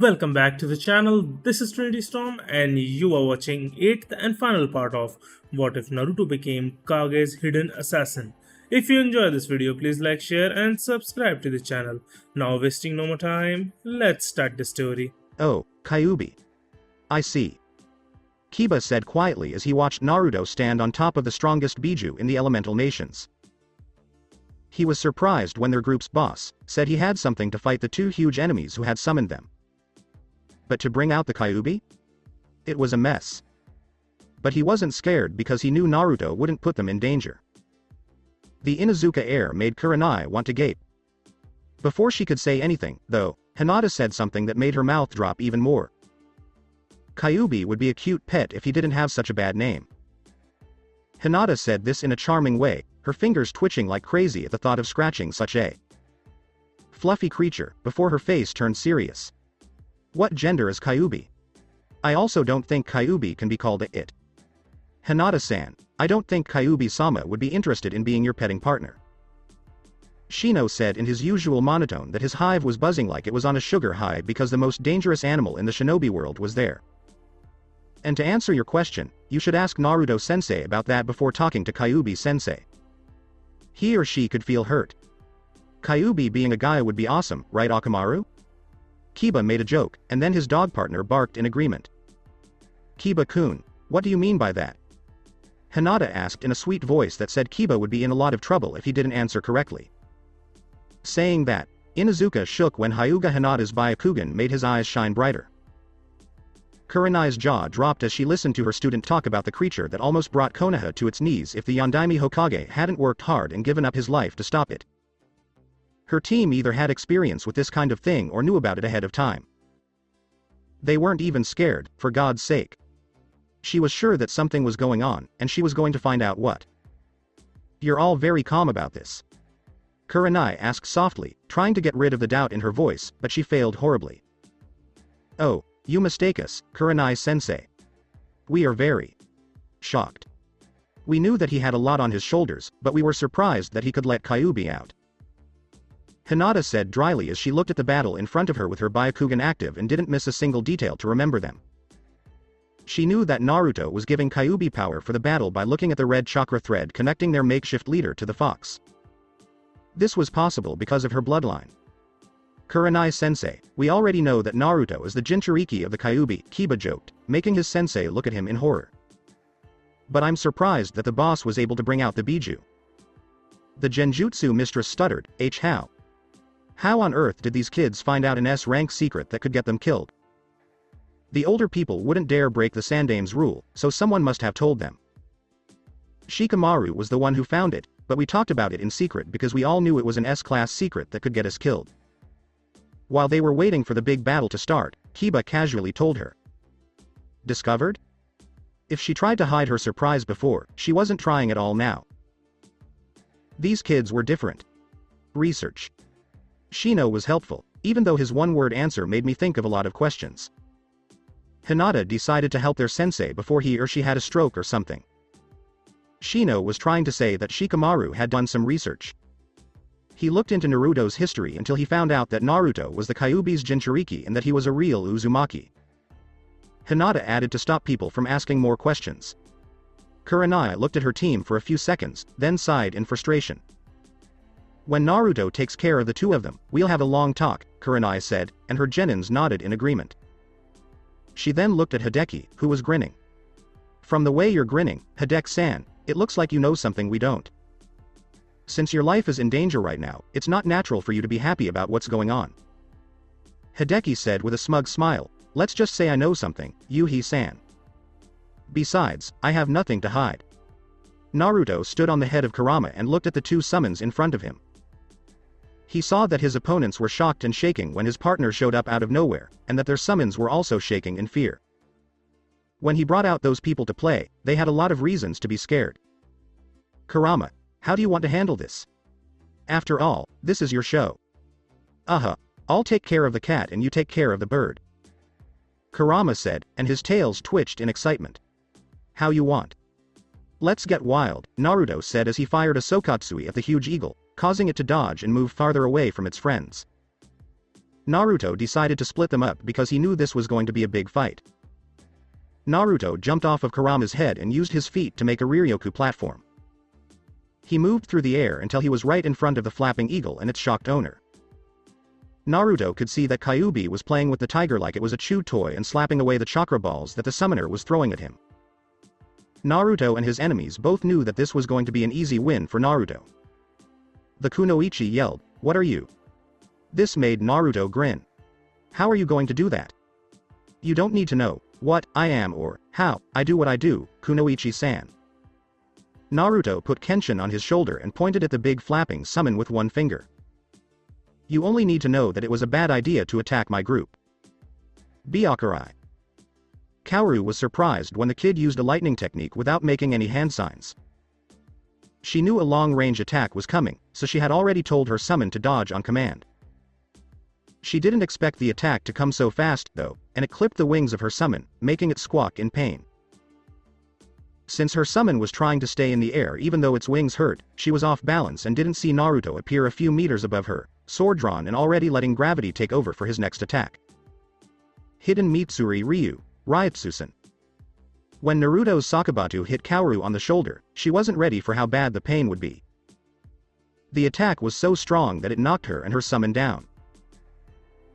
Welcome back to the channel. This is Trinity Storm, and you are watching 8th and final part of What If Naruto Became Kage's Hidden Assassin. If you enjoy this video, please like, share, and subscribe to the channel. Now, wasting no more time, let's start the story. Oh, Kyuubi. I see. Kiba said quietly as he watched Naruto stand on top of the strongest Biju in the elemental nations. He was surprised when their group's boss said he had something to fight the two huge enemies who had summoned them. But to bring out the Kyuubi? It was a mess. But he wasn't scared because he knew Naruto wouldn't put them in danger. The Inuzuka air made Kurenai want to gape. Before she could say anything, though, Hinata said something that made her mouth drop even more. Kyuubi would be a cute pet if he didn't have such a bad name. Hinata said this in a charming way, her fingers twitching like crazy at the thought of scratching such a fluffy creature, before her face turned serious. What gender is Kyuubi? I also don't think Kyuubi can be called a it. Hinata-san, I don't think Kyuubi-sama would be interested in being your petting partner. Shino said in his usual monotone that his hive was buzzing like it was on a sugar high because the most dangerous animal in the shinobi world was there. And to answer your question, you should ask Naruto-sensei about that before talking to Kyuubi-sensei. He or she could feel hurt. Kyuubi being a guy would be awesome, right Akamaru? Kiba made a joke, and then his dog partner barked in agreement. Kiba-kun, what do you mean by that? Hinata asked in a sweet voice that said Kiba would be in a lot of trouble if he didn't answer correctly. Saying that, Inuzuka shook when Hyuga Hinata's Byakugan made his eyes shine brighter. Kurenai's jaw dropped as she listened to her student talk about the creature that almost brought Konoha to its knees if the Yondaime Hokage hadn't worked hard and given up his life to stop it. Her team either had experience with this kind of thing or knew about it ahead of time. They weren't even scared, for God's sake. She was sure that something was going on, and she was going to find out what. You're all very calm about this. Kurenai asked softly, trying to get rid of the doubt in her voice, but she failed horribly. Oh, you mistake us, Kurenai-sensei. We are very shocked. We knew that he had a lot on his shoulders, but we were surprised that he could let Kyuubi out. Hinata said dryly as she looked at the battle in front of her with her Byakugan active and didn't miss a single detail to remember them. She knew that Naruto was giving Kyuubi power for the battle by looking at the red chakra thread connecting their makeshift leader to the fox. This was possible because of her bloodline. Kurenai-sensei, we already know that Naruto is the Jinchuriki of the Kyuubi, Kiba joked, making his sensei look at him in horror. But I'm surprised that the boss was able to bring out the Biju. The Genjutsu mistress stuttered, how? How on earth did these kids find out an S-rank secret that could get them killed? The older people wouldn't dare break the Sandame's rule, so someone must have told them. Shikamaru was the one who found it, but we talked about it in secret because we all knew it was an S-class secret that could get us killed. While they were waiting for the big battle to start, Kiba casually told her. Discovered? If she tried to hide her surprise before, she wasn't trying at all now. These kids were different. Research. Shino was helpful, even though his one-word answer made me think of a lot of questions. Hinata decided to help their sensei before he or she had a stroke or something. Shino was trying to say that Shikamaru had done some research. He looked into Naruto's history until he found out that Naruto was the Kyuubi's Jinchuriki and that he was a real Uzumaki. Hinata added to stop people from asking more questions. Kurenai looked at her team for a few seconds, then sighed in frustration. When Naruto takes care of the two of them, we'll have a long talk, Kurenai said, and her genins nodded in agreement. She then looked at Hideki, who was grinning. From the way you're grinning, Hideki-san, it looks like you know something we don't. Since your life is in danger right now, it's not natural for you to be happy about what's going on. Hideki said with a smug smile, let's just say I know something, Yuhi-san. Besides, I have nothing to hide. Naruto stood on the head of Kurama and looked at the two summons in front of him. He saw that his opponents were shocked and shaking when his partner showed up out of nowhere, and that their summons were also shaking in fear. When he brought out those people to play, they had a lot of reasons to be scared. Kurama, how do you want to handle this? After all, this is your show. I'll take care of the cat and you take care of the bird. Kurama said, and his tails twitched in excitement. How you want. Let's get wild, Naruto said as he fired a Sokatsui at the huge eagle, causing it to dodge and move farther away from its friends. Naruto decided to split them up because he knew this was going to be a big fight. Naruto jumped off of Kurama's head and used his feet to make a Ryoku platform. He moved through the air until he was right in front of the flapping eagle and its shocked owner. Naruto could see that Kyuubi was playing with the tiger like it was a chew toy and slapping away the chakra balls that the summoner was throwing at him. Naruto and his enemies both knew that this was going to be an easy win for Naruto. The Kunoichi yelled, "What are you?" This made Naruto grin. "How are you going to do that?" "You don't need to know what I am or how I do what I do, Kunoichi-san." Naruto put Kenshin on his shoulder and pointed at the big flapping summon with one finger. "You only need to know that it was a bad idea to attack my group. Byakurai." Kaoru was surprised when the kid used a lightning technique without making any hand signs. She knew a long-range attack was coming, so she had already told her summon to dodge on command. She didn't expect the attack to come so fast, though, and it clipped the wings of her summon, making it squawk in pain. Since her summon was trying to stay in the air even though its wings hurt, she was off balance and didn't see Naruto appear a few meters above her, sword drawn and already letting gravity take over for his next attack. Hidden Mitsuri Ryu, Ryutsusen. When Naruto's Sakabatu hit Kaoru on the shoulder, she wasn't ready for how bad the pain would be. The attack was so strong that it knocked her and her summon down.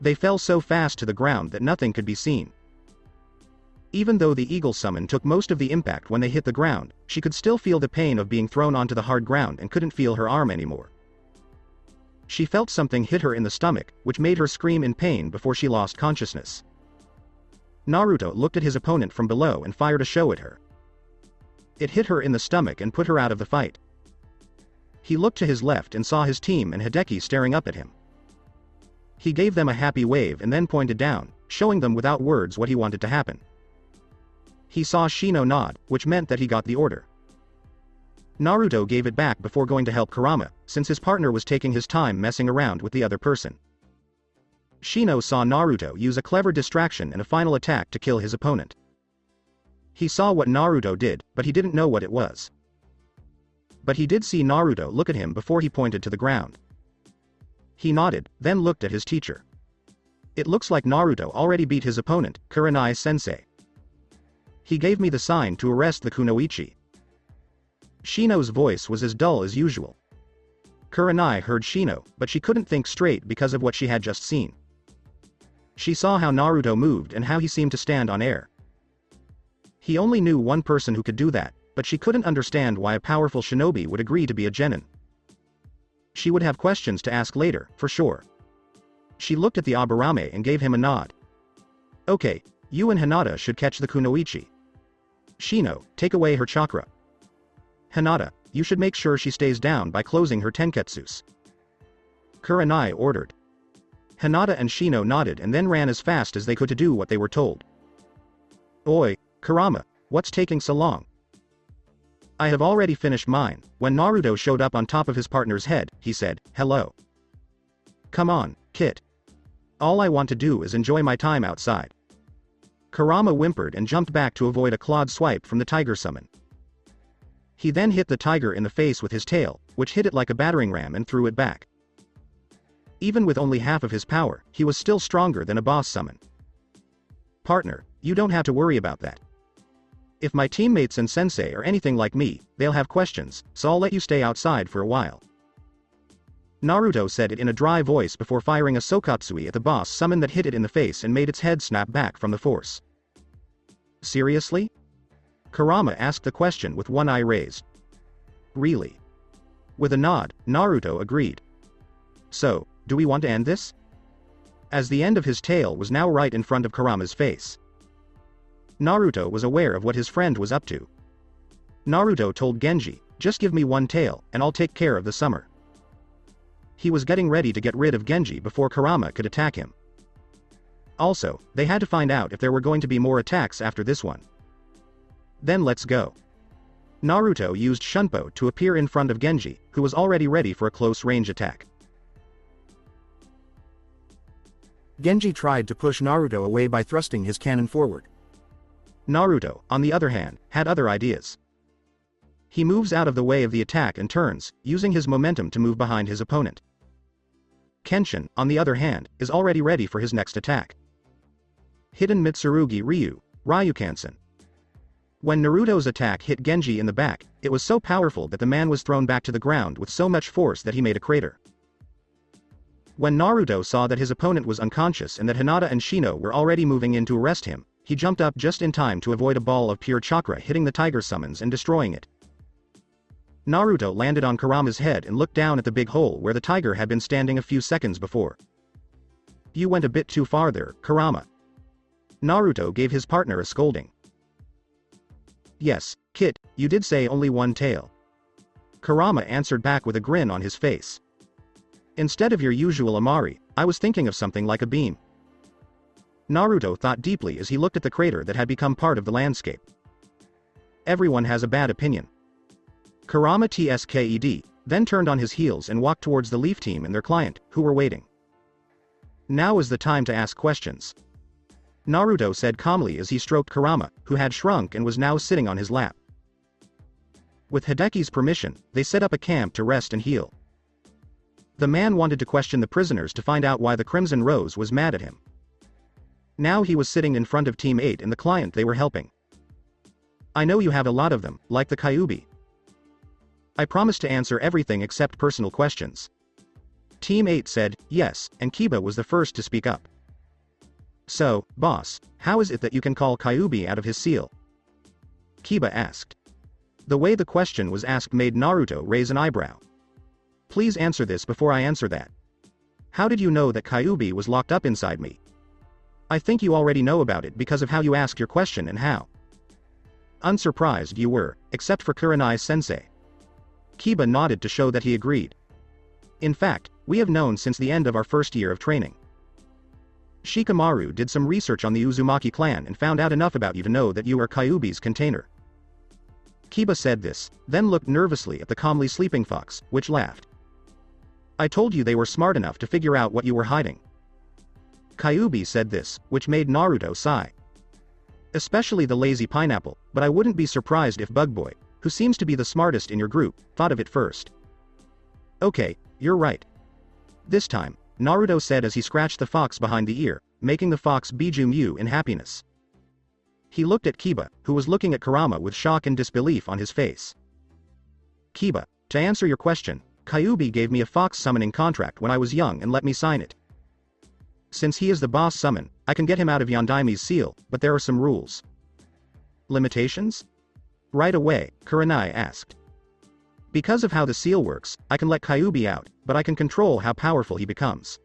They fell so fast to the ground that nothing could be seen. Even though the eagle summon took most of the impact when they hit the ground, she could still feel the pain of being thrown onto the hard ground and couldn't feel her arm anymore. She felt something hit her in the stomach, which made her scream in pain before she lost consciousness. Naruto looked at his opponent from below and fired a shot at her. It hit her in the stomach and put her out of the fight. He looked to his left and saw his team and Hideki staring up at him. He gave them a happy wave and then pointed down, showing them without words what he wanted to happen. He saw Shino nod, which meant that he got the order. Naruto gave it back before going to help Kurama, since his partner was taking his time messing around with the other person. Shino saw Naruto use a clever distraction and a final attack to kill his opponent. He saw what Naruto did, but he didn't know what it was. But he did see Naruto look at him before he pointed to the ground. He nodded, then looked at his teacher. It looks like Naruto already beat his opponent, Kurenai-sensei. He gave me the sign to arrest the Kunoichi. Shino's voice was as dull as usual. Kurenai heard Shino, but she couldn't think straight because of what she had just seen. She saw how Naruto moved and how he seemed to stand on air. He only knew one person who could do that, but she couldn't understand why a powerful shinobi would agree to be a genin. She would have questions to ask later, for sure. She looked at the Aburame and gave him a nod. "Okay, you and Hinata should catch the Kunoichi. Shino, take away her chakra. Hinata, you should make sure she stays down by closing her tenketsus." Kurenai ordered. Hinata and Shino nodded and then ran as fast as they could to do what they were told. "Oi, Kurama, what's taking so long?" "I have already finished mine." When Naruto showed up on top of his partner's head, he said, "Hello. Come on, Kit. All I want to do is enjoy my time outside." Kurama whimpered and jumped back to avoid a clawed swipe from the tiger summon. He then hit the tiger in the face with his tail, which hit it like a battering ram and threw it back. Even with only half of his power, he was still stronger than a boss summon. "Partner, you don't have to worry about that. If my teammates and sensei are anything like me, they'll have questions, so I'll let you stay outside for a while." Naruto said it in a dry voice before firing a Sokatsui at the boss summon that hit it in the face and made its head snap back from the force. "Seriously?" Kurama asked the question with one eye raised. "Really?" With a nod, Naruto agreed. "So, do we want to end this?" As the end of his tail was now right in front of Kurama's face. Naruto was aware of what his friend was up to. Naruto told Genji, "Just give me one tail, and I'll take care of the summer." He was getting ready to get rid of Genji before Kurama could attack him. Also, they had to find out if there were going to be more attacks after this one. Then let's go. Naruto used Shunpo to appear in front of Genji, who was already ready for a close-range attack. Genji tried to push Naruto away by thrusting his cannon forward. Naruto, on the other hand, had other ideas. He moves out of the way of the attack and turns, using his momentum to move behind his opponent. Kenshin, on the other hand, is already ready for his next attack. Hidden Mitsurugi Ryukansen. When Naruto's attack hit Genji in the back, it was so powerful that the man was thrown back to the ground with so much force that he made a crater. When Naruto saw that his opponent was unconscious and that Hinata and Shino were already moving in to arrest him, he jumped up just in time to avoid a ball of pure chakra hitting the tiger summons and destroying it. Naruto landed on Kurama's head and looked down at the big hole where the tiger had been standing a few seconds before. "You went a bit too far there, Kurama." Naruto gave his partner a scolding. "Yes, Kit, you did say only one tail." Kurama answered back with a grin on his face. "Instead of your usual Amari, I was thinking of something like a beam." Naruto thought deeply as he looked at the crater that had become part of the landscape. Everyone has a bad opinion. Kurama TSKED, then turned on his heels and walked towards the Leaf team and their client, who were waiting. "Now is the time to ask questions," Naruto said calmly as he stroked Kurama, who had shrunk and was now sitting on his lap. With Hideki's permission, they set up a camp to rest and heal. The man wanted to question the prisoners to find out why the Crimson Rose was mad at him. Now he was sitting in front of Team 8 and the client they were helping. "I know you have a lot of them, like the Kyuubi. I promise to answer everything except personal questions." Team 8 said, yes, and Kiba was the first to speak up. "So, boss, how is it that you can call Kyuubi out of his seal?" Kiba asked. The way the question was asked made Naruto raise an eyebrow. "Please answer this before I answer that. How did you know that Kyuubi was locked up inside me?" "I think you already know about it because of how you asked your question and how unsurprised you were, except for Kurenai-sensei." Kiba nodded to show that he agreed. "In fact, we have known since the end of our first year of training. Shikamaru did some research on the Uzumaki clan and found out enough about you to know that you are Kyuubi's container." Kiba said this, then looked nervously at the calmly sleeping fox, which laughed. "I told you they were smart enough to figure out what you were hiding." Kyuubi said this, which made Naruto sigh. "Especially the lazy pineapple, but I wouldn't be surprised if Bugboy, who seems to be the smartest in your group, thought of it first." "Okay, you're right." This time, Naruto said as he scratched the fox behind the ear, making the fox Biju mew in happiness. He looked at Kiba, who was looking at Kurama with shock and disbelief on his face. "Kiba, to answer your question, Kyuubi gave me a fox summoning contract when I was young and let me sign it. Since he is the boss summon, I can get him out of Yondaimi's seal, but there are some rules." "Limitations?" Right away, Kurenai asked. "Because of how the seal works, I can let Kyuubi out, but I can control how powerful he becomes.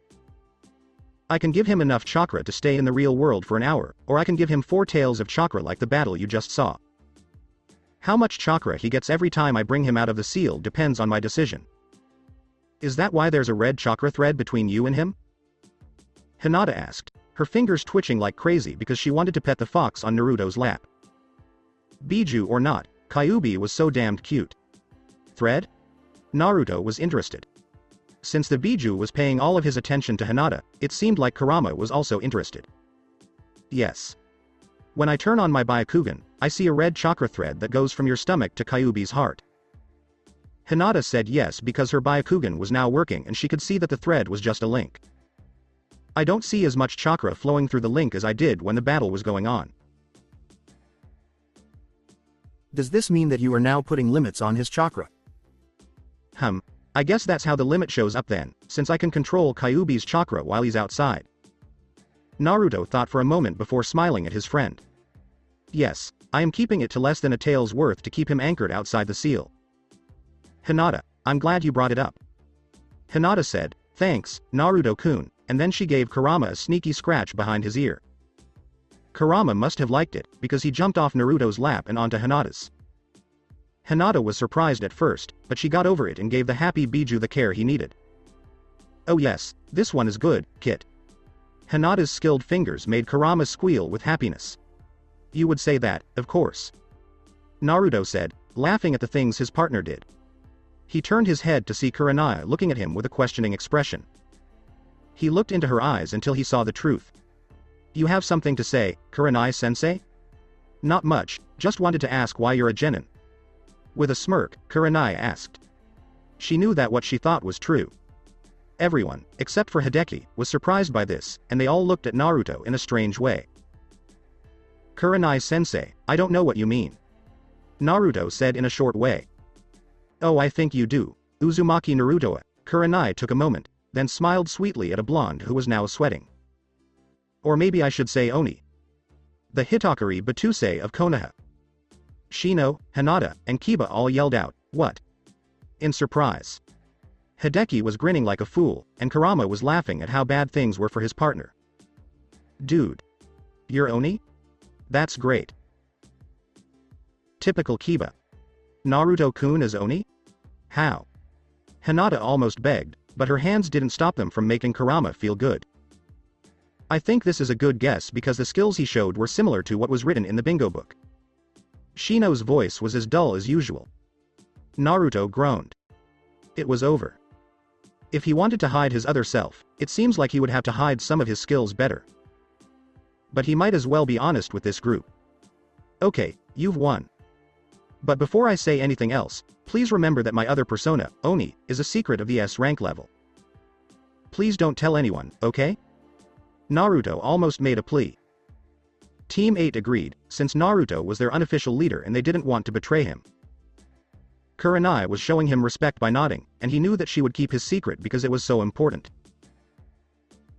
I can give him enough chakra to stay in the real world for an hour, or I can give him 4 tails of chakra like the battle you just saw. How much chakra he gets every time I bring him out of the seal depends on my decision." "Is that why there's a red chakra thread between you and him?" Hinata asked, her fingers twitching like crazy because she wanted to pet the fox on Naruto's lap. Biju or not, Kyuubi was so damned cute. "Thread?" Naruto was interested. Since the Biju was paying all of his attention to Hinata, it seemed like Kurama was also interested. "Yes. When I turn on my Byakugan, I see a red chakra thread that goes from your stomach to Kyuubi's heart." Hinata said yes because her Byakugan was now working and she could see that the thread was just a link. "I don't see as much chakra flowing through the link as I did when the battle was going on." Does this mean that you are now putting limits on his chakra? I guess that's how the limit shows up then, since I can control Kyuubi's chakra while he's outside. Naruto thought for a moment before smiling at his friend. "Yes, I am keeping it to less than a tael's worth to keep him anchored outside the seal." "Hinata, I'm glad you brought it up." Hinata said, "Thanks, Naruto-kun," and then she gave Kurama a sneaky scratch behind his ear. Kurama must have liked it, because he jumped off Naruto's lap and onto Hinata's. Hinata was surprised at first, but she got over it and gave the happy Biju the care he needed. "Oh yes, this one is good, Kit." Hinata's skilled fingers made Kurama squeal with happiness. "You would say that, of course," Naruto said, laughing at the things his partner did. He turned his head to see Kurenai looking at him with a questioning expression. He looked into her eyes until he saw the truth. "You have something to say, Kurenai-sensei?" "Not much, just wanted to ask why you're a genin." With a smirk, Kurenai asked. She knew that what she thought was true. Everyone, except for Hideki, was surprised by this, and they all looked at Naruto in a strange way. Kurenai-sensei, I don't know what you mean. Naruto said in a short way. Oh, I think you do. Uzumaki Naruto. Kurenai took a moment, then smiled sweetly at a blonde who was now sweating. Or maybe I should say Oni. The Hitokiri Battousai of Konoha. Shino, Hinata, and Kiba all yelled out, what? In surprise. Hideki was grinning like a fool, and Kurama was laughing at how bad things were for his partner. Dude. You're Oni? That's great. Typical Kiba. Naruto-kun is Oni? How? Hinata almost begged, but her hands didn't stop them from making Kurama feel good. I think this is a good guess because the skills he showed were similar to what was written in the bingo book. Shino's voice was as dull as usual. Naruto groaned. It was over. If he wanted to hide his other self, it seems like he would have to hide some of his skills better. But he might as well be honest with this group. Okay, you've won. But before I say anything else, please remember that my other persona, Oni, is a secret of the S rank level. Please don't tell anyone, okay? Naruto almost made a plea. Team 8 agreed, since Naruto was their unofficial leader and they didn't want to betray him. Kurenai was showing him respect by nodding, and he knew that she would keep his secret because it was so important.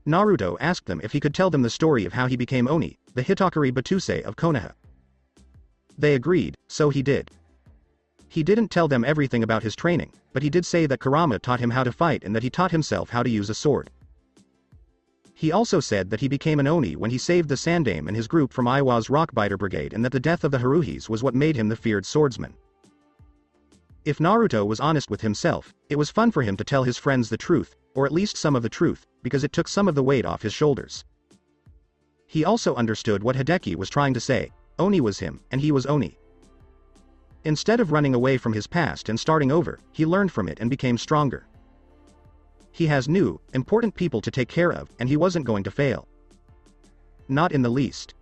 Naruto asked them if he could tell them the story of how he became Oni, the Hitokiri Battousai of Konoha. They agreed, so he did. He didn't tell them everything about his training, but he did say that Kurama taught him how to fight and that he taught himself how to use a sword. He also said that he became an Oni when he saved the Sandame and his group from Iwa's Rockbiter Brigade and that the death of the Haruhis was what made him the feared swordsman. If Naruto was honest with himself, it was fun for him to tell his friends the truth, or at least some of the truth, because it took some of the weight off his shoulders. He also understood what Hideki was trying to say. Oni was him, and he was Oni. Instead of running away from his past and starting over, he learned from it and became stronger. He has new, important people to take care of, and he wasn't going to fail. Not in the least.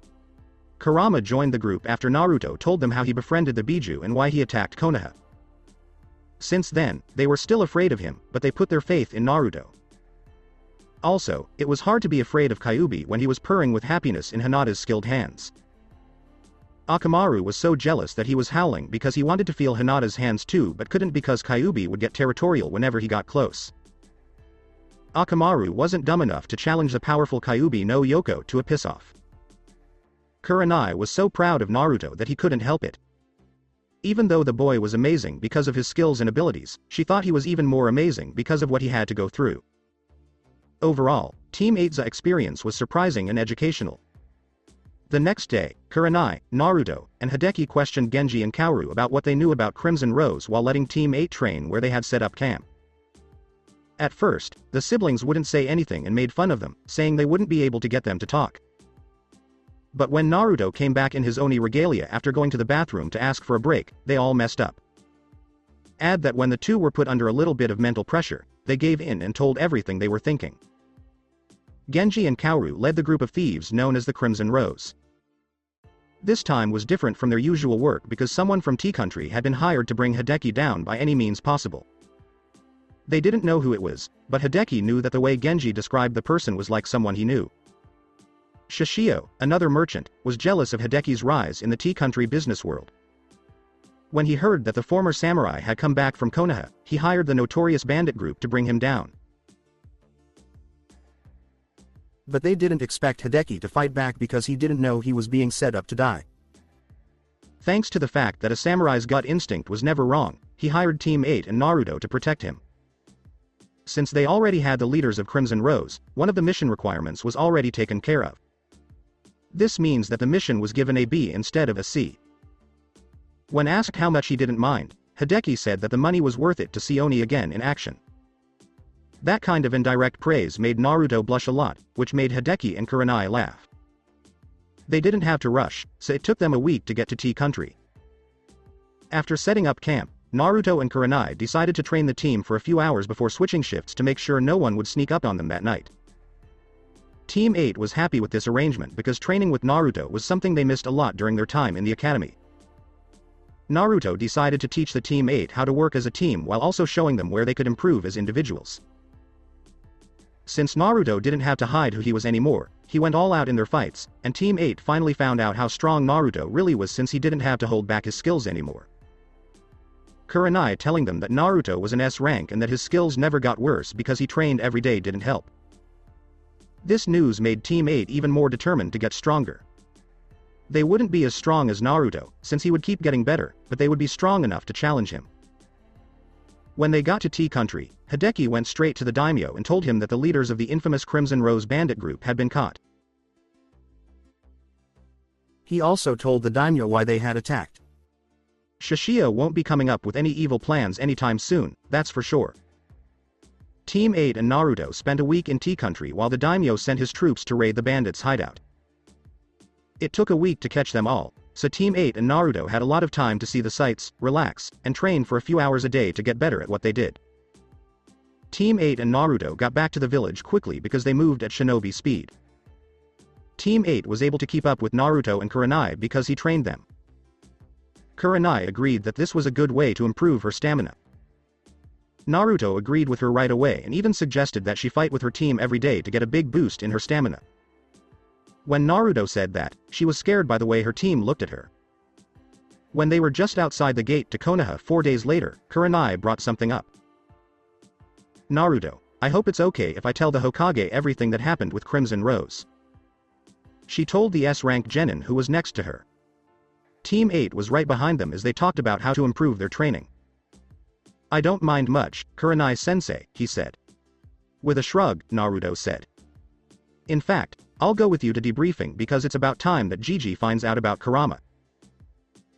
Kurama joined the group after Naruto told them how he befriended the Biju and why he attacked Konoha. Since then, they were still afraid of him, but they put their faith in Naruto. Also, it was hard to be afraid of Kyuubi when he was purring with happiness in Hinata's skilled hands. Akamaru was so jealous that he was howling because he wanted to feel Hinata's hands too but couldn't because Kyuubi would get territorial whenever he got close. Akamaru wasn't dumb enough to challenge the powerful Kyuubi no Yoko to a piss-off. Kurenai was so proud of Naruto that he couldn't help it. Even though the boy was amazing because of his skills and abilities, she thought he was even more amazing because of what he had to go through. Overall, Team 8's experience was surprising and educational. The next day, Kurenai, Naruto, and Hideki questioned Genji and Kaoru about what they knew about Crimson Rose while letting Team 8 train where they had set up camp. At first, the siblings wouldn't say anything and made fun of them, saying they wouldn't be able to get them to talk. But when Naruto came back in his Oni regalia after going to the bathroom to ask for a break, they all messed up. Add that when the two were put under a little bit of mental pressure, they gave in and told everything they were thinking. Genji and Kaoru led the group of thieves known as the Crimson Rose. This time was different from their usual work because someone from T-Country had been hired to bring Hideki down by any means possible. They didn't know who it was, but Hideki knew that the way Genji described the person was like someone he knew. Shishio, another merchant, was jealous of Hideki's rise in the T-Country business world. When he heard that the former samurai had come back from Konoha, he hired the notorious bandit group to bring him down. But they didn't expect Hideki to fight back because he didn't know he was being set up to die. Thanks to the fact that a samurai's gut instinct was never wrong, he hired Team 8 and Naruto to protect him. Since they already had the leaders of Crimson Rose, one of the mission requirements was already taken care of. This means that the mission was given a B instead of a C. When asked how much he didn't mind, Hideki said that the money was worth it to see Oni again in action. That kind of indirect praise made Naruto blush a lot, which made Hideki and Kurenai laugh. They didn't have to rush, so it took them a week to get to T-Country. After setting up camp, Naruto and Kurenai decided to train the team for a few hours before switching shifts to make sure no one would sneak up on them that night. Team 8 was happy with this arrangement because training with Naruto was something they missed a lot during their time in the academy. Naruto decided to teach the Team 8 how to work as a team while also showing them where they could improve as individuals. Since Naruto didn't have to hide who he was anymore, he went all out in their fights, and Team 8 finally found out how strong Naruto really was since he didn't have to hold back his skills anymore. Kurenai telling them that Naruto was an S rank and that his skills never got worse because he trained every day didn't help. This news made Team 8 even more determined to get stronger. They wouldn't be as strong as Naruto, since he would keep getting better, but they would be strong enough to challenge him. When they got to Tea Country, Hideki went straight to the daimyo and told him that the leaders of the infamous Crimson Rose bandit group had been caught. He also told the daimyo why they had attacked. Shishio won't be coming up with any evil plans anytime soon, that's for sure. Team 8 and Naruto spent a week in Tea Country while the daimyo sent his troops to raid the bandits' hideout. It took a week to catch them all, so Team 8 and Naruto had a lot of time to see the sights, relax, and train for a few hours a day to get better at what they did. Team 8 and Naruto got back to the village quickly because they moved at shinobi speed. Team 8 was able to keep up with Naruto and Kurenai because he trained them. Kurenai agreed that this was a good way to improve her stamina. Naruto agreed with her right away and even suggested that she fight with her team every day to get a big boost in her stamina. When Naruto said that, she was scared by the way her team looked at her. When they were just outside the gate to Konoha 4 days later, Kurenai brought something up. Naruto, I hope it's okay if I tell the Hokage everything that happened with Crimson Rose. She told the S-rank genin who was next to her. Team 8 was right behind them as they talked about how to improve their training. I don't mind much, Kurenai-sensei, he said. With a shrug, Naruto said. In fact, I'll go with you to debriefing because it's about time that Gigi finds out about Kurama.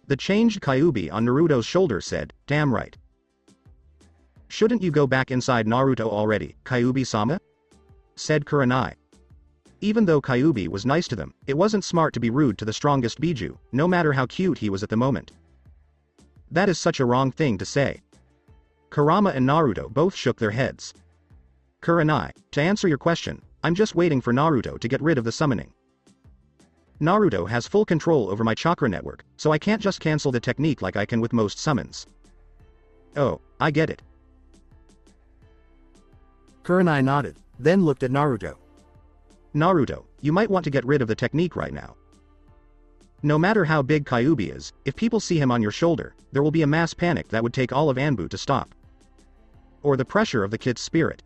The changed Kyuubi on Naruto's shoulder said, damn right. Shouldn't you go back inside Naruto already, Kyuubi-sama? Said Kurenai. Even though Kyuubi was nice to them, it wasn't smart to be rude to the strongest Biju, no matter how cute he was at the moment. That is such a wrong thing to say. Kurama and Naruto both shook their heads. Kurenai, to answer your question, I'm just waiting for Naruto to get rid of the summoning. Naruto has full control over my chakra network, so I can't just cancel the technique like I can with most summons. Oh, I get it. Kurenai nodded, then looked at Naruto. Naruto, you might want to get rid of the technique right now. No matter how big Kyuubi is, if people see him on your shoulder, there will be a mass panic that would take all of Anbu to stop. Or the pressure of the kid's spirit.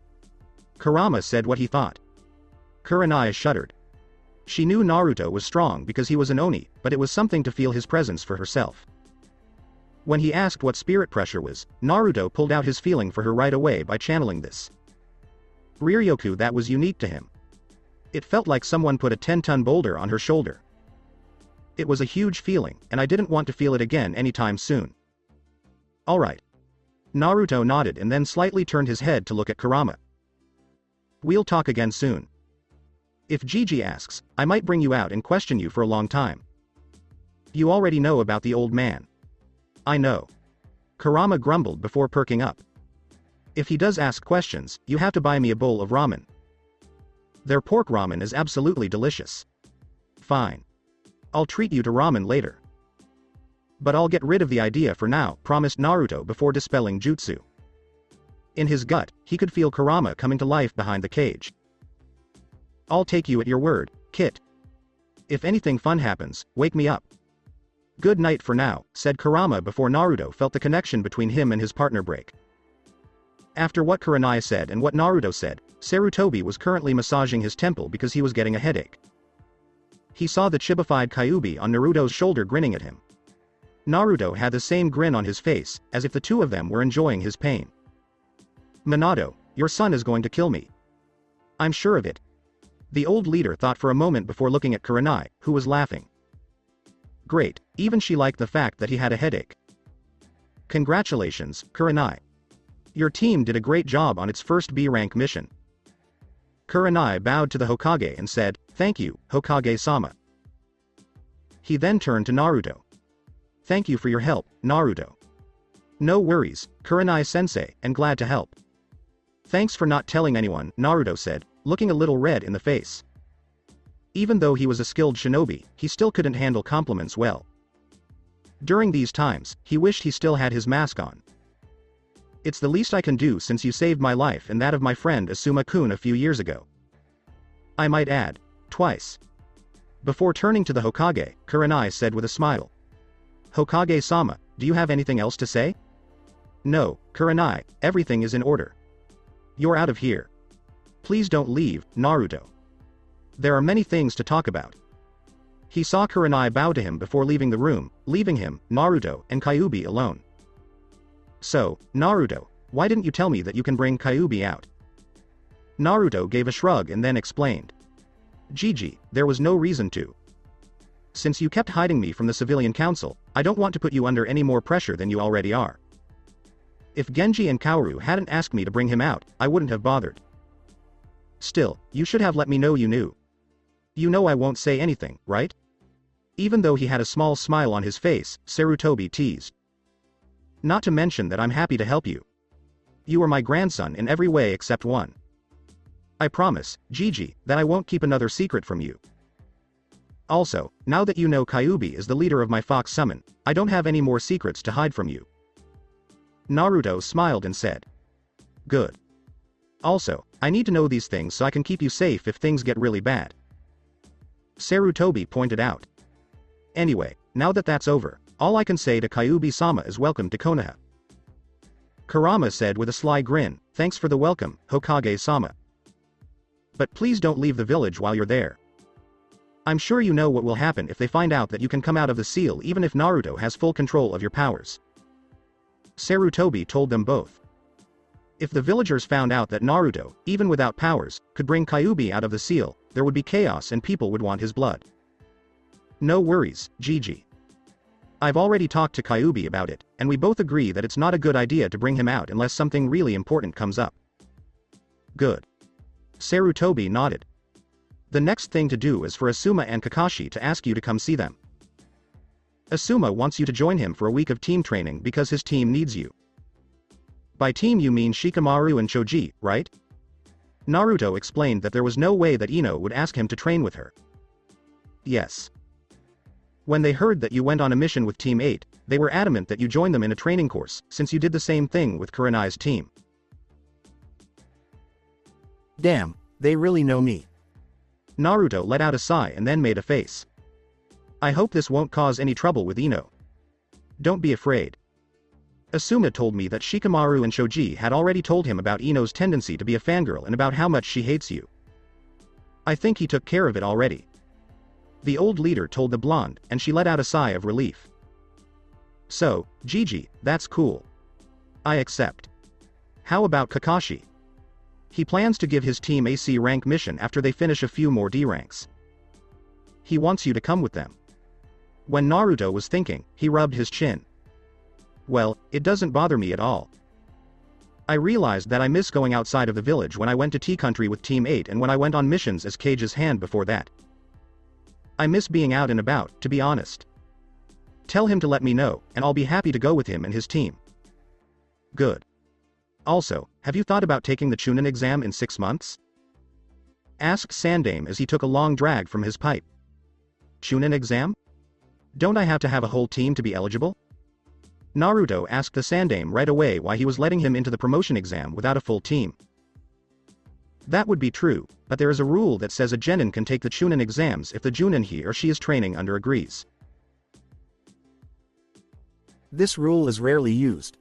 Kurama said what he thought. Kurenai shuddered. She knew Naruto was strong because he was an Oni, but it was something to feel his presence for herself. When he asked what spirit pressure was, Naruto pulled out his feeling for her right away by channeling this. Ryoryoku that was unique to him. It felt like someone put a 10-ton boulder on her shoulder. It was a huge feeling, and I didn't want to feel it again anytime soon. Alright. Naruto nodded and then slightly turned his head to look at Kurama. We'll talk again soon. If Gigi asks, I might bring you out and question you for a long time. You already know about the old man. I know. Kurama grumbled before perking up. If he does ask questions, you have to buy me a bowl of ramen. Their pork ramen is absolutely delicious. Fine. I'll treat you to ramen later. But I'll get rid of the idea for now, promised Naruto before dispelling jutsu. In his gut, he could feel Kurama coming to life behind the cage. I'll take you at your word, Kit. If anything fun happens, wake me up. Good night for now, said Kurama before Naruto felt the connection between him and his partner break. After what Kurenai said and what Naruto said, Sarutobi was currently massaging his temple because he was getting a headache. He saw the chibified Kyuubi on Naruto's shoulder grinning at him. Naruto had the same grin on his face, as if the two of them were enjoying his pain. Minato, your son is going to kill me. I'm sure of it. The old leader thought for a moment before looking at Kurenai, who was laughing. Great, even she liked the fact that he had a headache. Congratulations, Kurenai. Your team did a great job on its first B-rank mission. Kurenai bowed to the Hokage and said, thank you, Hokage-sama. He then turned to Naruto. Thank you for your help, Naruto. No worries, Kurenai-sensei, and glad to help. Thanks for not telling anyone, Naruto said, looking a little red in the face. Even though he was a skilled shinobi, he still couldn't handle compliments well. During these times, he wished he still had his mask on. It's the least I can do since you saved my life and that of my friend Asuma-kun a few years ago. I might add, twice. Before turning to the Hokage, Kurenai said with a smile. Hokage-sama, do you have anything else to say? No, Kurenai, everything is in order. You're out of here. Please don't leave, Naruto. There are many things to talk about. He saw Kurenai bow to him before leaving the room, leaving him, Naruto, and Kyuubi alone. So, Naruto, why didn't you tell me that you can bring Kyuubi out? Naruto gave a shrug and then explained. Gigi, there was no reason to. Since you kept hiding me from the civilian council, I don't want to put you under any more pressure than you already are. If Genji and Kaoru hadn't asked me to bring him out, I wouldn't have bothered. Still, you should have let me know you knew. You know I won't say anything, right? Even though he had a small smile on his face, Sarutobi teased. Not to mention that I'm happy to help you. You are my grandson in every way except one. I promise, Gigi, that I won't keep another secret from you. Also, now that you know Kyuubi is the leader of my Fox Summon, I don't have any more secrets to hide from you. Naruto smiled and said. Good. Also, I need to know these things so I can keep you safe if things get really bad. Sarutobi pointed out. Anyway, now that that's over, all I can say to Kyuubi-sama is welcome to Konoha. Kurama said with a sly grin, thanks for the welcome, Hokage-sama. But please don't leave the village while you're there. I'm sure you know what will happen if they find out that you can come out of the seal even if Naruto has full control of your powers. Sarutobi told them both. If the villagers found out that Naruto, even without powers, could bring Kyuubi out of the seal, there would be chaos and people would want his blood. No worries, Gigi. I've already talked to Kyuubi about it, and we both agree that it's not a good idea to bring him out unless something really important comes up. Good. Sarutobi nodded. The next thing to do is for Asuma and Kakashi to ask you to come see them. Asuma wants you to join him for a week of team training because his team needs you. By team you mean Shikamaru and Choji, right? Naruto explained that there was no way that Ino would ask him to train with her. Yes. When they heard that you went on a mission with Team 8, they were adamant that you join them in a training course, since you did the same thing with Kurenai's team. Damn, they really know me. Naruto let out a sigh and then made a face. I hope this won't cause any trouble with Ino. Don't be afraid. Asuma told me that Shikamaru and Choji had already told him about Ino's tendency to be a fangirl and about how much she hates you. I think he took care of it already. The old leader told the blonde, and she let out a sigh of relief. So, Gigi, that's cool. I accept. How about Kakashi? He plans to give his team a C rank mission after they finish a few more D ranks. He wants you to come with them. When Naruto was thinking, he rubbed his chin. Well, it doesn't bother me at all. I realized that I miss going outside of the village when I went to T-Country with Team 8 and when I went on missions as Kage's hand before that. I miss being out and about, to be honest. Tell him to let me know, and I'll be happy to go with him and his team. Good. Also, have you thought about taking the Chunin exam in 6 months? Asked Sandame as he took a long drag from his pipe. Chunin exam? Don't I have to have a whole team to be eligible? Naruto asked the Sandame right away why he was letting him into the promotion exam without a full team. That would be true, but there is a rule that says a genin can take the Chunin exams if the Junin he or she is training under agrees. This rule is rarely used.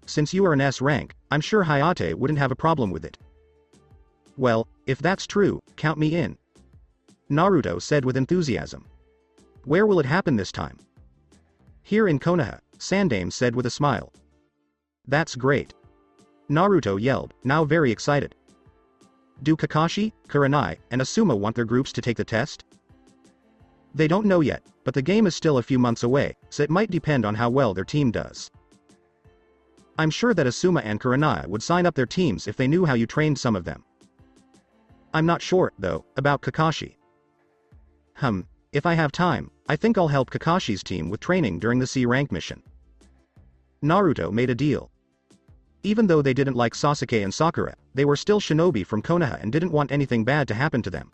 Since you are an S rank, I'm sure Hayate wouldn't have a problem with it. Well, if that's true, count me in. Naruto said with enthusiasm. Where will it happen this time? Here in Konoha, Sandame said with a smile. That's great. Naruto yelled, now very excited. Do Kakashi, Kurenai, and Asuma want their groups to take the test? They don't know yet, but the game is still a few months away, so it might depend on how well their team does. I'm sure that Asuma and Kurenai would sign up their teams if they knew how you trained some of them. I'm not sure, though, about Kakashi. If I have time, I think I'll help Kakashi's team with training during the C rank mission. Naruto made a deal. Even though they didn't like Sasuke and Sakura, they were still shinobi from Konoha and didn't want anything bad to happen to them.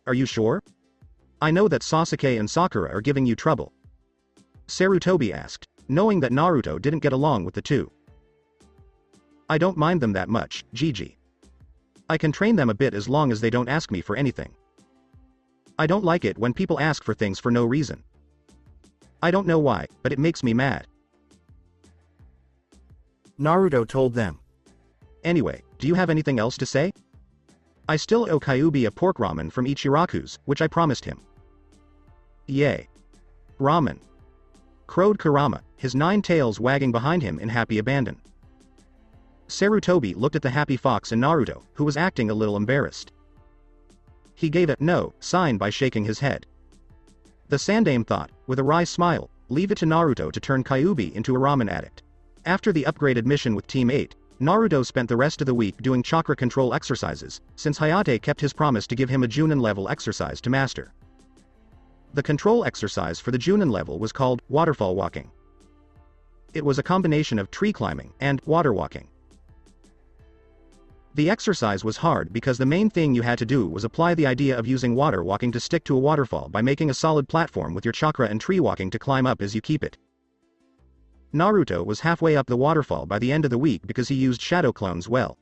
Are you sure? I know that Sasuke and Sakura are giving you trouble. Sarutobi asked, knowing that Naruto didn't get along with the two. I don't mind them that much, Gigi. I can train them a bit as long as they don't ask me for anything. I don't like it when people ask for things for no reason. I don't know why, but it makes me mad. Naruto told them. Anyway, do you have anything else to say? I still owe Kyuubi a pork ramen from Ichiraku's, which I promised him. Yay. Ramen. Crowed Kurama, his 9 tails wagging behind him in happy abandon. Sarutobi looked at the happy fox and Naruto, who was acting a little embarrassed. He gave a no sign by shaking his head. The Sandaime thought, with a wry smile, leave it to Naruto to turn Kyuubi into a ramen addict. After the upgraded mission with Team 8, Naruto spent the rest of the week doing chakra control exercises, since Hayate kept his promise to give him a Junin level exercise to master. The control exercise for the Junin level was called waterfall walking. It was a combination of tree climbing and water walking. The exercise was hard because the main thing you had to do was apply the idea of using water walking to stick to a waterfall by making a solid platform with your chakra and tree walking to climb up as you keep it. Naruto was halfway up the waterfall by the end of the week because he used shadow clones well.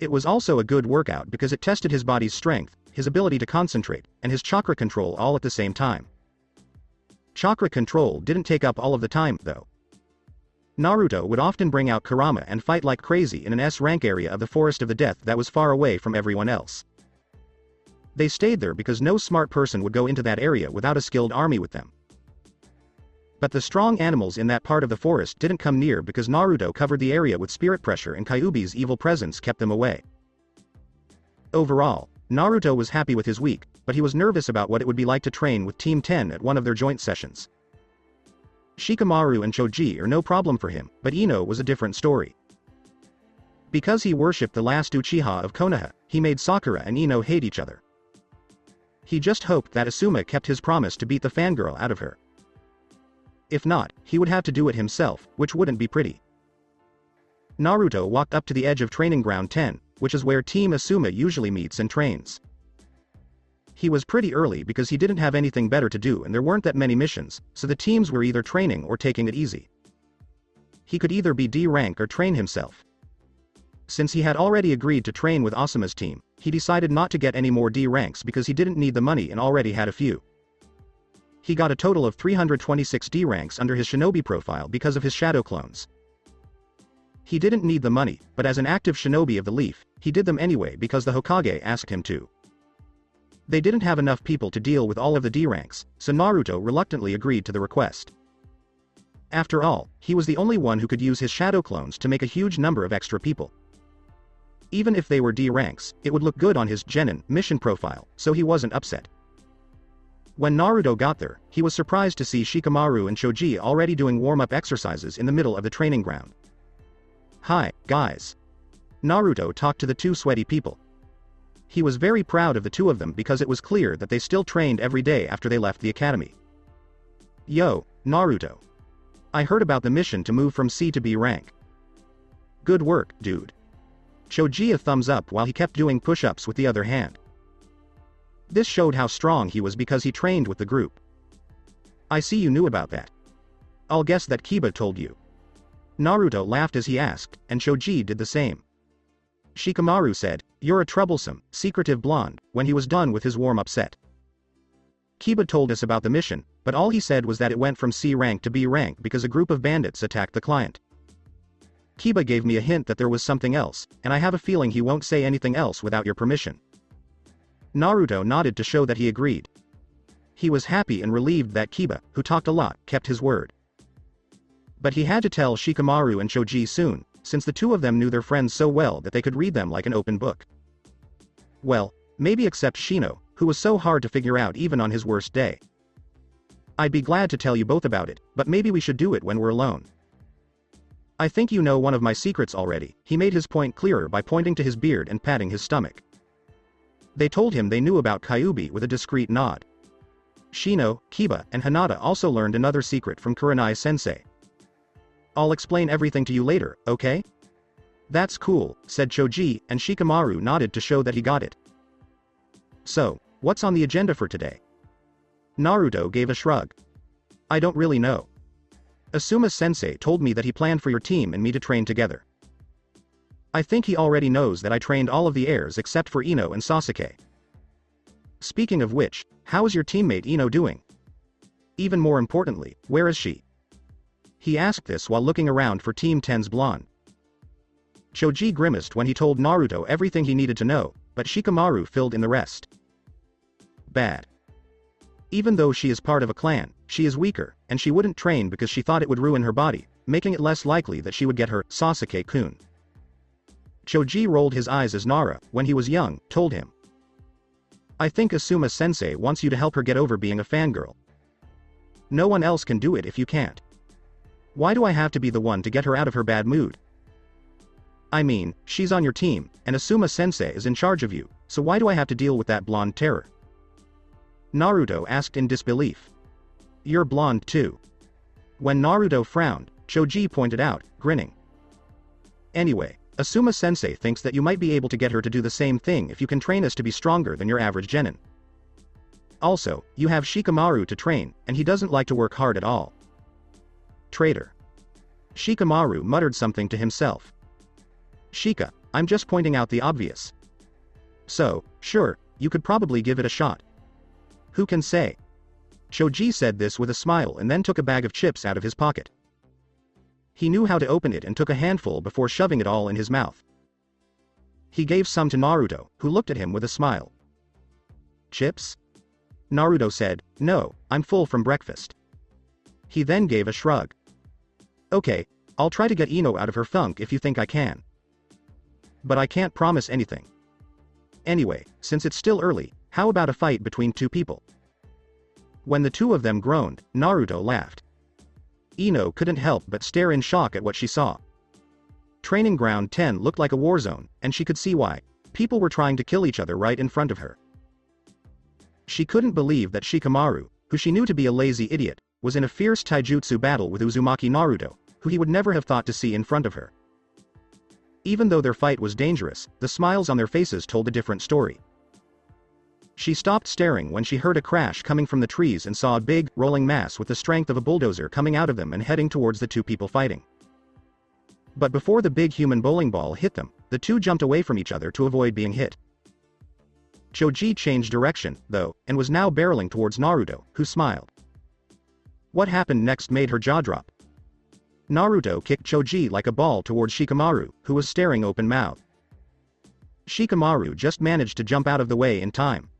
It was also a good workout because it tested his body's strength, his ability to concentrate, and his chakra control all at the same time. Chakra control didn't take up all of the time, though. Naruto would often bring out Kurama and fight like crazy in an S-rank area of the Forest of the Death that was far away from everyone else. They stayed there because no smart person would go into that area without a skilled army with them. But the strong animals in that part of the forest didn't come near because Naruto covered the area with spirit pressure and Kyuubi's evil presence kept them away. Overall, Naruto was happy with his week, but he was nervous about what it would be like to train with Team 10 at one of their joint sessions. Shikamaru and Choji are no problem for him, but Ino was a different story. Because he worshipped the last Uchiha of Konoha, he made Sakura and Ino hate each other. He just hoped that Asuma kept his promise to beat the fangirl out of her. If not, he would have to do it himself, which wouldn't be pretty. Naruto walked up to the edge of Training Ground 10, which is where Team Asuma usually meets and trains. He was pretty early because he didn't have anything better to do and there weren't that many missions, so the teams were either training or taking it easy. He could either be D rank or train himself. Since he had already agreed to train with Asuma's team, he decided not to get any more D ranks because he didn't need the money and already had a few. He got a total of 326 D ranks under his shinobi profile because of his shadow clones. He didn't need the money, but as an active shinobi of the Leaf, he did them anyway because the Hokage asked him to. They didn't have enough people to deal with all of the D ranks, so Naruto reluctantly agreed to the request. After all, he was the only one who could use his shadow clones to make a huge number of extra people. Even if they were D ranks, it would look good on his genin mission profile, so he wasn't upset. When Naruto got there, he was surprised to see Shikamaru and Choji already doing warm-up exercises in the middle of the training ground. "Hi, guys." Naruto talked to the 2 sweaty people. He was very proud of the 2 of them because it was clear that they still trained every day after they left the academy. "Yo, Naruto. I heard about the mission to move from C to B rank. Good work, dude." Choji a thumbs up while he kept doing push-ups with the other hand. This showed how strong he was because he trained with the group. "I see you knew about that. I'll guess that Kiba told you." Naruto laughed as he asked, and Choji did the same. Shikamaru said, "You're a troublesome, secretive blonde," when he was done with his warm-up set. Kiba told us about the mission, but all he said was that it went from C rank to B rank because a group of bandits attacked the client. Kiba gave me a hint that there was something else, and I have a feeling he won't say anything else without your permission. Naruto nodded to show that he agreed. He was happy and relieved that Kiba, who talked a lot, kept his word. But he had to tell Shikamaru and Choji soon, since the 2 of them knew their friends so well that they could read them like an open book. Well, maybe except Shino, who was so hard to figure out even on his worst day. "I'd be glad to tell you both about it, but maybe we should do it when we're alone. I think you know one of my secrets already." He made his point clearer by pointing to his beard and patting his stomach. They told him they knew about Kyuubi with a discreet nod. Shino, Kiba, and Hinata also learned another secret from Kurenai-sensei. "I'll explain everything to you later, okay?" "That's cool," said Choji, and Shikamaru nodded to show that he got it. "So, what's on the agenda for today?" Naruto gave a shrug. "I don't really know. Asuma-sensei told me that he planned for your team and me to train together. I think he already knows that I trained all of the heirs except for Ino and Sasuke. Speaking of which, how is your teammate Ino doing? Even more importantly, where is she? He asked this while looking around for Team 10's blonde. Choji grimaced when he told Naruto everything he needed to know, but Shikamaru filled in the rest. Bad. Even though she is part of a clan, she is weaker, and she wouldn't train because she thought it would ruin her body, making it less likely that she would get her Sasuke-kun. Choji rolled his eyes as Nara, when he was young, told him. I think Asuma-sensei wants you to help her get over being a fangirl. No one else can do it if you can't. Why do I have to be the one to get her out of her bad mood? I mean, she's on your team, and Asuma-sensei is in charge of you, so why do I have to deal with that blonde terror? Naruto asked in disbelief. You're blonde too. When Naruto frowned, Choji pointed out, grinning. Anyway, Asuma-sensei thinks that you might be able to get her to do the same thing if you can train us to be stronger than your average genin. Also, you have Shikamaru to train, and he doesn't like to work hard at all. Traitor. Shikamaru muttered something to himself. Shika, I'm just pointing out the obvious. So, sure, you could probably give it a shot. Who can say? Choji said this with a smile and then took a bag of chips out of his pocket. He knew how to open it and took a handful before shoving it all in his mouth. He gave some to Naruto, who looked at him with a smile. Chips? Naruto said, no, I'm full from breakfast. He then gave a shrug. Okay, I'll try to get Ino out of her funk if you think I can. But I can't promise anything. Anyway, since it's still early, how about a fight between two people? When the two of them groaned, Naruto laughed. Ino couldn't help but stare in shock at what she saw. Training Ground 10 looked like a war zone, and she could see why. People were trying to kill each other right in front of her. She couldn't believe that Shikamaru, who she knew to be a lazy idiot, was in a fierce taijutsu battle with Uzumaki Naruto, who he would never have thought to see in front of her. Even though their fight was dangerous, the smiles on their faces told a different story. She stopped staring when she heard a crash coming from the trees and saw a big, rolling mass with the strength of a bulldozer coming out of them and heading towards the two people fighting. But before the big human bowling ball hit them, the two jumped away from each other to avoid being hit. Choji changed direction, though, and was now barreling towards Naruto, who smiled. What happened next made her jaw drop. Naruto kicked Choji like a ball towards Shikamaru, who was staring open-mouthed. Shikamaru just managed to jump out of the way in time.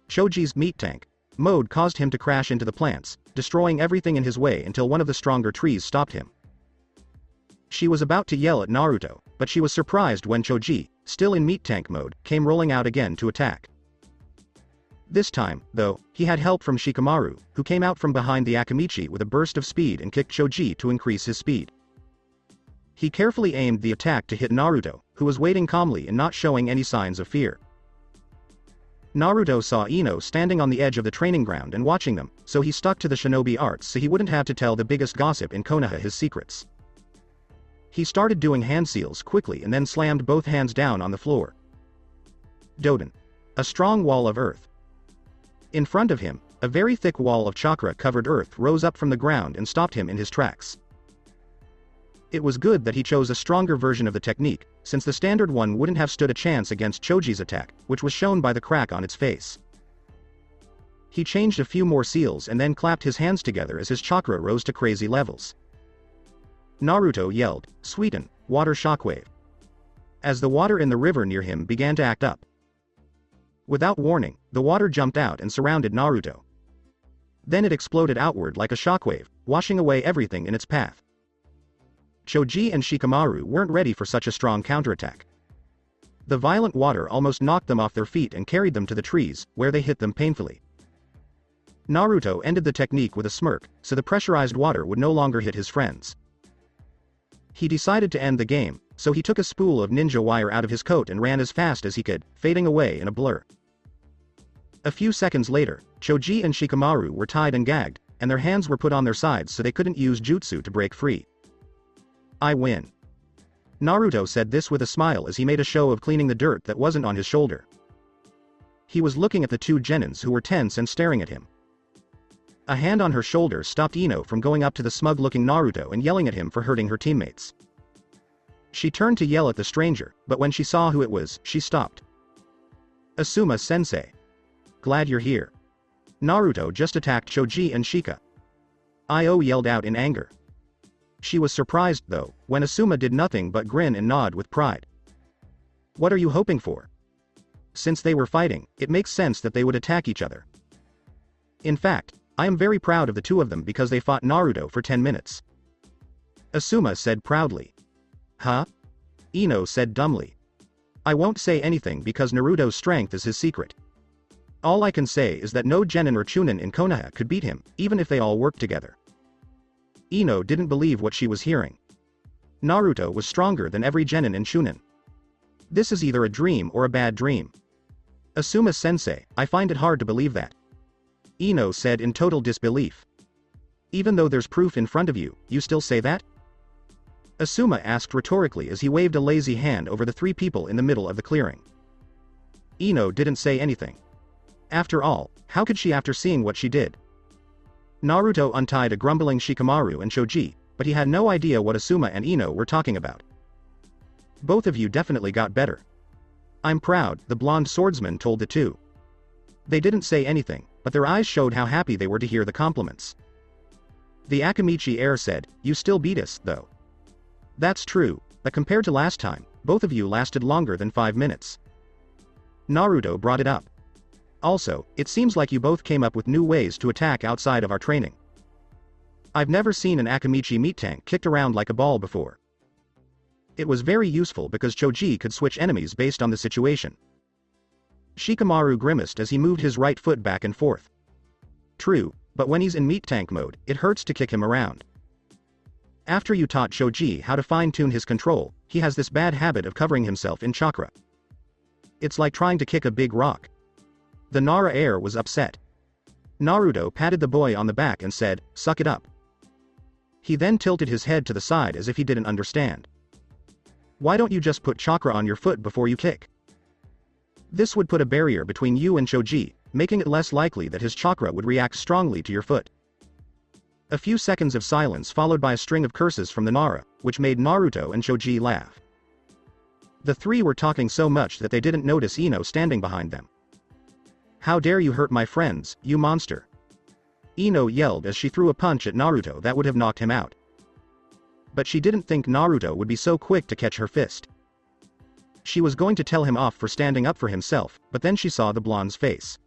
Choji's meat tank mode caused him to crash into the plants, destroying everything in his way until one of the stronger trees stopped him. She was about to yell at Naruto, but she was surprised when Choji, still in meat tank mode, came rolling out again to attack. This time, though, he had help from Shikamaru, who came out from behind the Akamichi with a burst of speed and kicked Choji to increase his speed. He carefully aimed the attack to hit Naruto, who was waiting calmly and not showing any signs of fear. Naruto saw Ino standing on the edge of the training ground and watching them, so he stuck to the shinobi arts so he wouldn't have to tell the biggest gossip in Konoha his secrets. He started doing hand seals quickly and then slammed both hands down on the floor. Doden. A strong wall of earth. In front of him, a very thick wall of chakra-covered earth rose up from the ground and stopped him in his tracks. It was good that he chose a stronger version of the technique, since the standard one wouldn't have stood a chance against Choji's attack, which was shown by the crack on its face. He changed a few more seals and then clapped his hands together as his chakra rose to crazy levels. Naruto yelled, "Sweeten, water shockwave." As the water in the river near him began to act up. Without warning, the water jumped out and surrounded Naruto. Then it exploded outward like a shockwave, washing away everything in its path. Choji and Shikamaru weren't ready for such a strong counterattack. The violent water almost knocked them off their feet and carried them to the trees, where they hit them painfully. Naruto ended the technique with a smirk, so the pressurized water would no longer hit his friends. He decided to end the game, so he took a spool of ninja wire out of his coat and ran as fast as he could, fading away in a blur. A few seconds later, Choji and Shikamaru were tied and gagged, and their hands were put on their sides so they couldn't use jutsu to break free. I win. Naruto said this with a smile as he made a show of cleaning the dirt that wasn't on his shoulder. He was looking at the two genins who were tense and staring at him. A hand on her shoulder stopped Ino from going up to the smug-looking Naruto and yelling at him for hurting her teammates. She turned to yell at the stranger, but when she saw who it was, she stopped. Asuma-sensei. Glad you're here. Naruto just attacked Choji and Shika. Io yelled out in anger. She was surprised, though, when Asuma did nothing but grin and nod with pride. What are you hoping for? Since they were fighting, it makes sense that they would attack each other. In fact, I am very proud of the two of them because they fought Naruto for 10 minutes. Asuma said proudly. Huh? Ino said dumbly. I won't say anything because Naruto's strength is his secret. All I can say is that no genin or chunin in Konoha could beat him, even if they all worked together. Ino didn't believe what she was hearing. Naruto was stronger than every genin and chunin. This is either a dream or a bad dream. Asuma-sensei, I find it hard to believe that. Ino said in total disbelief. Even though there's proof in front of you, you still say that? Asuma asked rhetorically as he waved a lazy hand over the three people in the middle of the clearing. Ino didn't say anything. After all, how could she after seeing what she did? Naruto untied a grumbling Shikamaru and Choji, but he had no idea what Asuma and Ino were talking about. Both of you definitely got better. I'm proud, the blonde swordsman told the two. They didn't say anything, but their eyes showed how happy they were to hear the compliments. The Akamichi heir said, you still beat us, though. That's true, but compared to last time, both of you lasted longer than 5 minutes. Naruto brought it up. Also, it seems like you both came up with new ways to attack outside of our training. I've never seen an Akamichi meat tank kicked around like a ball before. It was very useful because Choji could switch enemies based on the situation. Shikamaru grimaced as he moved his right foot back and forth. True, but when he's in meat tank mode, it hurts to kick him around. After you taught Choji how to fine-tune his control, he has this bad habit of covering himself in chakra. It's like trying to kick a big rock. The Nara heir was upset. Naruto patted the boy on the back and said, suck it up. He then tilted his head to the side as if he didn't understand. Why don't you just put chakra on your foot before you kick? This would put a barrier between you and Choji, making it less likely that his chakra would react strongly to your foot. A few seconds of silence followed by a string of curses from the Nara, which made Naruto and Choji laugh. The three were talking so much that they didn't notice Ino standing behind them. How dare you hurt my friends, you monster! Ino yelled as she threw a punch at Naruto that would have knocked him out. But she didn't think Naruto would be so quick to catch her fist. She was going to tell him off for standing up for himself, but then she saw the blonde's face.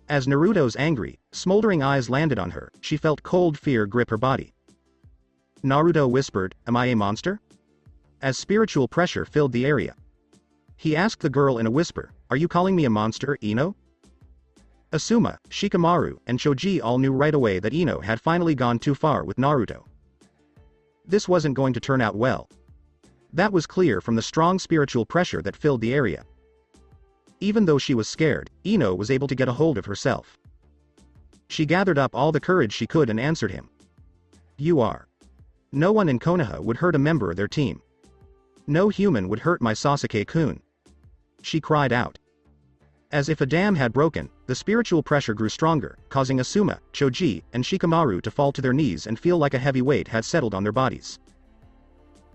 As Naruto's angry, smoldering eyes landed on her, she felt cold fear grip her body. Naruto whispered, am I a monster? As spiritual pressure filled the area. He asked the girl in a whisper, are you calling me a monster, Ino? Asuma, Shikamaru, and Choji all knew right away that Ino had finally gone too far with Naruto. This wasn't going to turn out well. That was clear from the strong spiritual pressure that filled the area. Even though she was scared, Ino was able to get a hold of herself. She gathered up all the courage she could and answered him. You are. No one in Konoha would hurt a member of their team. No human would hurt my Sasuke-kun. She cried out. As if a dam had broken, the spiritual pressure grew stronger, causing Asuma, Choji, and Shikamaru to fall to their knees and feel like a heavy weight had settled on their bodies.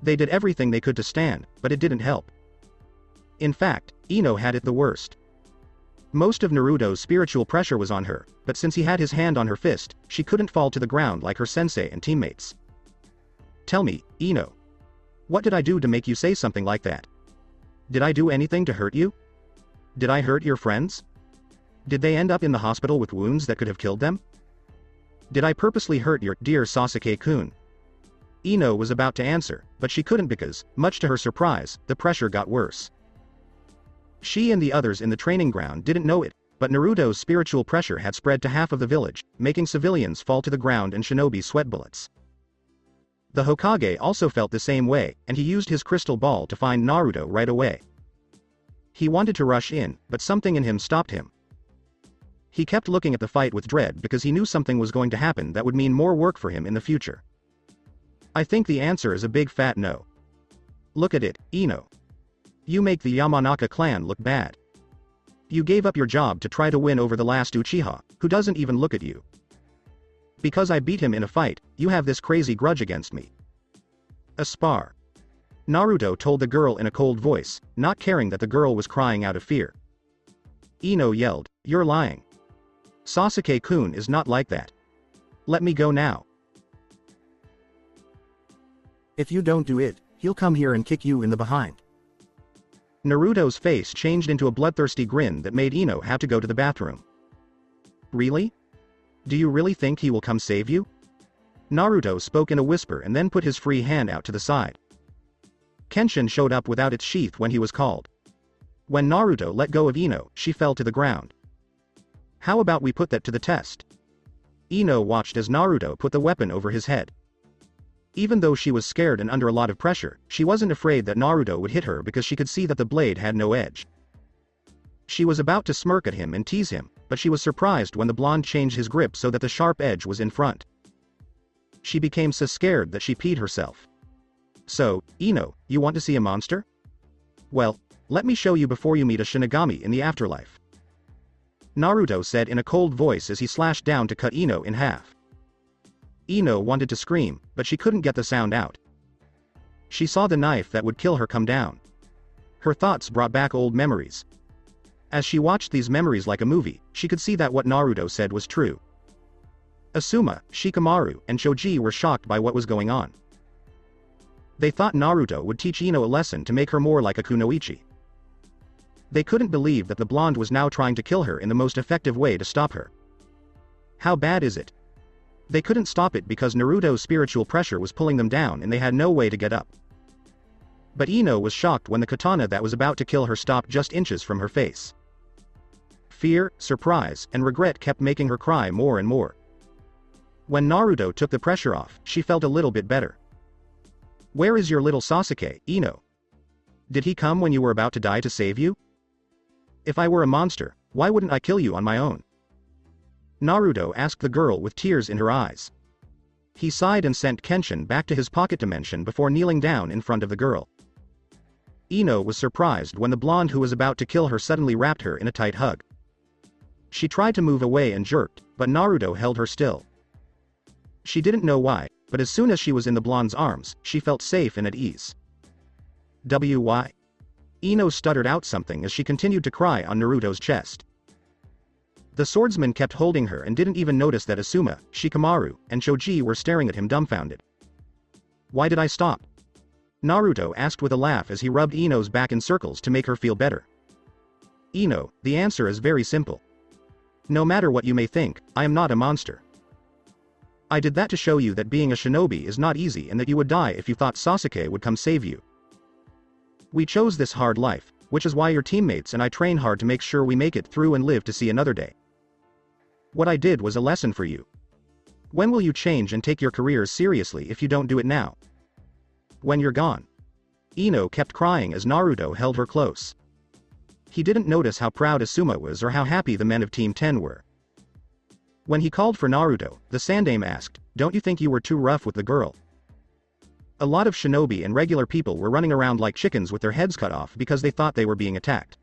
They did everything they could to stand, but it didn't help. In fact, Ino had it the worst. Most of Naruto's spiritual pressure was on her, but since he had his hand on her fist, she couldn't fall to the ground like her sensei and teammates. Tell me, Ino. What did I do to make you say something like that? Did I do anything to hurt you? Did I hurt your friends? Did they end up in the hospital with wounds that could have killed them? Did I purposely hurt your dear Sasuke-kun? Ino was about to answer, but she couldn't because, much to her surprise, the pressure got worse. She and the others in the training ground didn't know it, but Naruto's spiritual pressure had spread to half of the village, making civilians fall to the ground and shinobi sweat bullets. The Hokage also felt the same way, and he used his crystal ball to find Naruto right away. He wanted to rush in, but something in him stopped him. He kept looking at the fight with dread because he knew something was going to happen that would mean more work for him in the future. I think the answer is a big fat no. Look at it, Ino. You make the Yamanaka clan look bad. You gave up your job to try to win over the last Uchiha, who doesn't even look at you. Because I beat him in a fight, you have this crazy grudge against me. A spar. Naruto told the girl in a cold voice, not caring that the girl was crying out of fear. Ino yelled, "You're lying. Sasuke-kun is not like that. Let me go now." If you don't do it, he'll come here and kick you in the behind. Naruto's face changed into a bloodthirsty grin that made Ino have to go to the bathroom. Really? Do you really think he will come save you? Naruto spoke in a whisper and then put his free hand out to the side. Kenshin showed up without its sheath when he was called. When Naruto let go of Ino, she fell to the ground. How about we put that to the test? Ino watched as Naruto put the weapon over his head. Even though she was scared and under a lot of pressure, she wasn't afraid that Naruto would hit her because she could see that the blade had no edge. She was about to smirk at him and tease him, but she was surprised when the blonde changed his grip so that the sharp edge was in front. She became so scared that she peed herself. "So, Ino, you want to see a monster? Well, let me show you before you meet a Shinigami in the afterlife," Naruto said in a cold voice as he slashed down to cut Ino in half. Ino wanted to scream, but she couldn't get the sound out. She saw the knife that would kill her come down. Her thoughts brought back old memories. As she watched these memories like a movie, she could see that what Naruto said was true. Asuma, Shikamaru, and Choji were shocked by what was going on. They thought Naruto would teach Ino a lesson to make her more like a kunoichi. They couldn't believe that the blonde was now trying to kill her in the most effective way to stop her. How bad is it? They couldn't stop it because Naruto's spiritual pressure was pulling them down and they had no way to get up. But Ino was shocked when the katana that was about to kill her stopped just inches from her face. Fear, surprise, and regret kept making her cry more and more. When Naruto took the pressure off, she felt a little bit better. "Where is your little Sasuke, Ino? Did he come when you were about to die to save you? If I were a monster, why wouldn't I kill you on my own?" Naruto asked the girl with tears in her eyes. He sighed and sent Kenshin back to his pocket dimension before kneeling down in front of the girl. Ino was surprised when the blonde who was about to kill her suddenly wrapped her in a tight hug. She tried to move away and jerked, but Naruto held her still. She didn't know why, but as soon as she was in the blonde's arms, she felt safe and at ease. "Why?" Ino stuttered out something as she continued to cry on Naruto's chest. The swordsman kept holding her and didn't even notice that Asuma, Shikamaru, and Choji were staring at him dumbfounded. "Why did I stop?" Naruto asked with a laugh as he rubbed Ino's back in circles to make her feel better. "Ino, the answer is very simple. No matter what you may think, I am not a monster. I did that to show you that being a shinobi is not easy and that you would die if you thought Sasuke would come save you. We chose this hard life, which is why your teammates and I train hard to make sure we make it through and live to see another day. What I did was a lesson for you. When will you change and take your careers seriously if you don't do it now? When you're gone." Ino kept crying as Naruto held her close. He didn't notice how proud Asuma was or how happy the men of Team 10 were. When he called for Naruto, the Sandaime asked, "Don't you think you were too rough with the girl?" A lot of shinobi and regular people were running around like chickens with their heads cut off because they thought they were being attacked.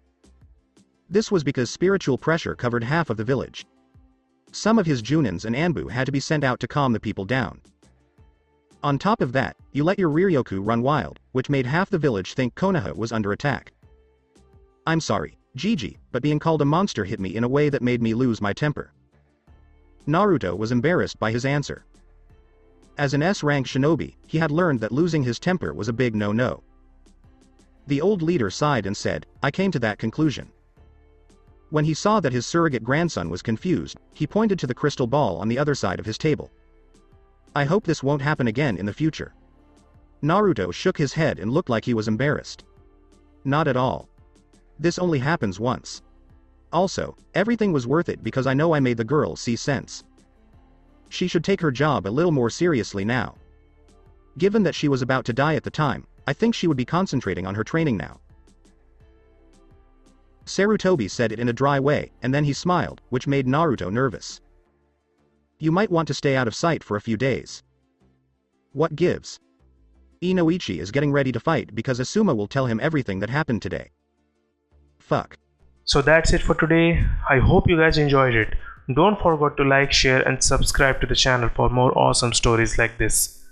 This was because spiritual pressure covered half of the village. Some of his Junins and Anbu had to be sent out to calm the people down. On top of that, you let your Ryoku run wild, which made half the village think Konoha was under attack. "I'm sorry, Gigi, but being called a monster hit me in a way that made me lose my temper." Naruto was embarrassed by his answer. As an S-rank shinobi, he had learned that losing his temper was a big no-no. The old leader sighed and said, "I came to that conclusion." When he saw that his surrogate grandson was confused, he pointed to the crystal ball on the other side of his table. "I hope this won't happen again in the future." Naruto shook his head and looked like he was embarrassed. "Not at all. This only happens once. Also, everything was worth it because I know I made the girl see sense. She should take her job a little more seriously now. Given that she was about to die at the time, I think she would be concentrating on her training now." Sarutobi said it in a dry way, and then he smiled, which made Naruto nervous. "You might want to stay out of sight for a few days." "What gives?" "Inoichi is getting ready to fight because Asuma will tell him everything that happened today." "Fuck." So that's it for today. I hope you guys enjoyed it. Don't forget to like, share and subscribe to the channel for more awesome stories like this.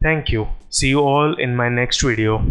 Thank you. See you all in my next video.